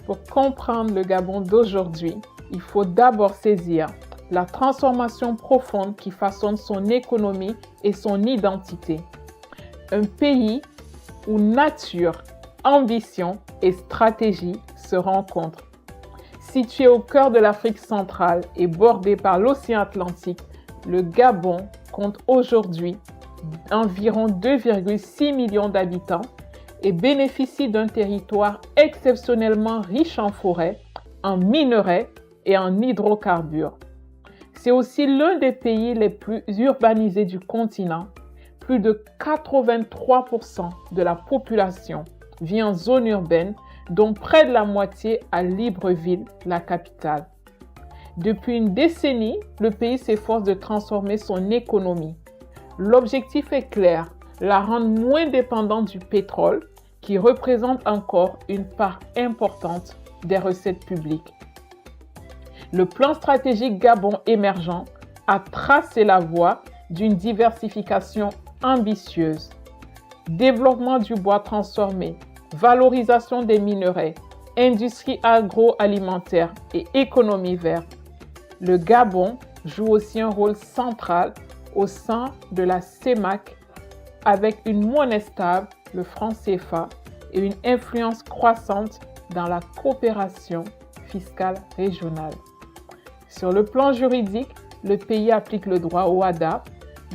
Pour comprendre le Gabon d'aujourd'hui, il faut d'abord saisir la transformation profonde qui façonne son économie et son identité. Un pays où nature, ambition et stratégie se rencontrent. Situé au cœur de l'Afrique centrale et bordé par l'océan Atlantique, le Gabon compte aujourd'hui environ 2,6 millions d'habitants et bénéficie d'un territoire exceptionnellement riche en forêts, en minerais et en hydrocarbures. C'est aussi l'un des pays les plus urbanisés du continent. Plus de 83% de la population vit en zone urbaine, dont près de la moitié à Libreville, la capitale. Depuis une décennie, le pays s'efforce de transformer son économie. L'objectif est clair, la rendre moins dépendante du pétrole, qui représente encore une part importante des recettes publiques. Le plan stratégique Gabon émergent a tracé la voie d'une diversification ambitieuse. Développement du bois transformé, valorisation des minerais, industrie agroalimentaire et économie verte. Le Gabon joue aussi un rôle central au sein de la CEMAC avec une monnaie stable, le franc CFA, et une influence croissante dans la coopération fiscale régionale. Sur le plan juridique, le pays applique le droit OHADA,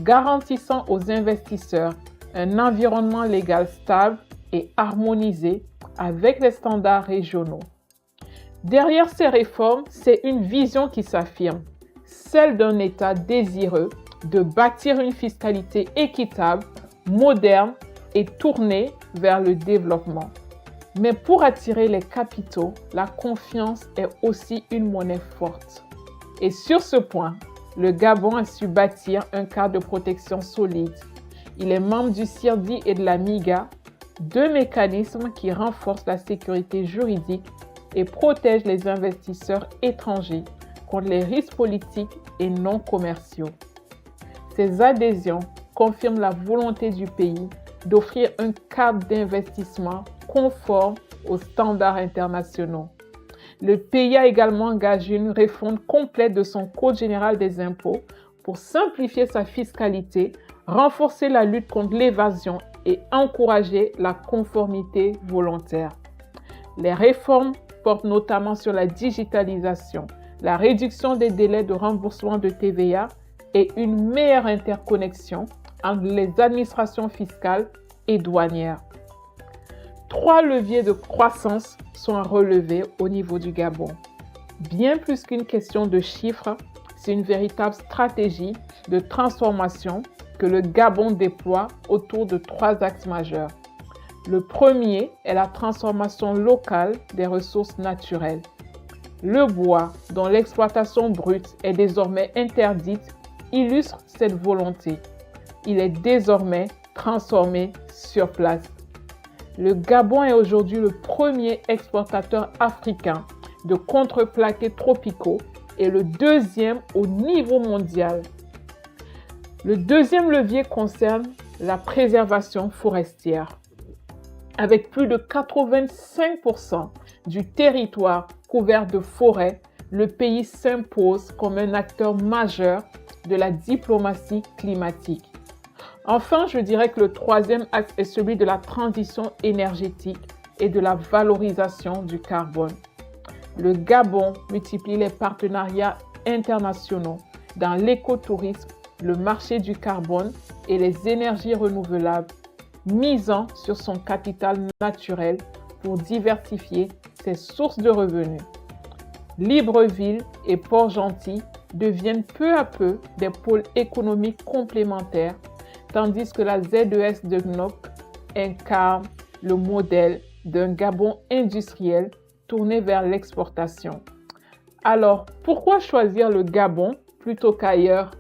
garantissant aux investisseurs un environnement légal stable et harmonisé avec les standards régionaux. Derrière ces réformes, c'est une vision qui s'affirme, celle d'un État désireux de bâtir une fiscalité équitable, moderne et tournée vers le développement. Mais pour attirer les capitaux, la confiance est aussi une monnaie forte. Et sur ce point, le Gabon a su bâtir un cadre de protection solide. Il est membre du CIRDI et de la MIGA, deux mécanismes qui renforcent la sécurité juridique et protègent les investisseurs étrangers contre les risques politiques et non commerciaux. Ces adhésions confirment la volonté du pays d'offrir un cadre d'investissement conforme aux standards internationaux. Le pays a également engagé une refonte complète de son Code général des impôts pour simplifier sa fiscalité, renforcer la lutte contre l'évasion et encourager la conformité volontaire. Les réformes portent notamment sur la digitalisation, la réduction des délais de remboursement de TVA et une meilleure interconnexion entre les administrations fiscales et douanières. 3 leviers de croissance sont à relever au niveau du Gabon. Bien plus qu'une question de chiffres, c'est une véritable stratégie de transformation que le Gabon déploie autour de 3 axes majeurs. Le premier est la transformation locale des ressources naturelles. Le bois, dont l'exploitation brute est désormais interdite, illustre cette volonté. Il est désormais transformé sur place. Le Gabon est aujourd'hui le premier exportateur africain de contreplaqués tropicaux et le deuxième au niveau mondial. Le deuxième levier concerne la préservation forestière. Avec plus de 85% du territoire couvert de forêts, le pays s'impose comme un acteur majeur de la diplomatie climatique. Enfin, je dirais que le troisième axe est celui de la transition énergétique et de la valorisation du carbone. Le Gabon multiplie les partenariats internationaux dans l'écotourisme, le marché du carbone et les énergies renouvelables, misant sur son capital naturel pour diversifier ses sources de revenus. Libreville et Port-Gentil deviennent peu à peu des pôles économiques complémentaires, tandis que la ZES de GNOC incarne le modèle d'un Gabon industriel tourné vers l'exportation. Alors, pourquoi choisir le Gabon plutôt qu'ailleurs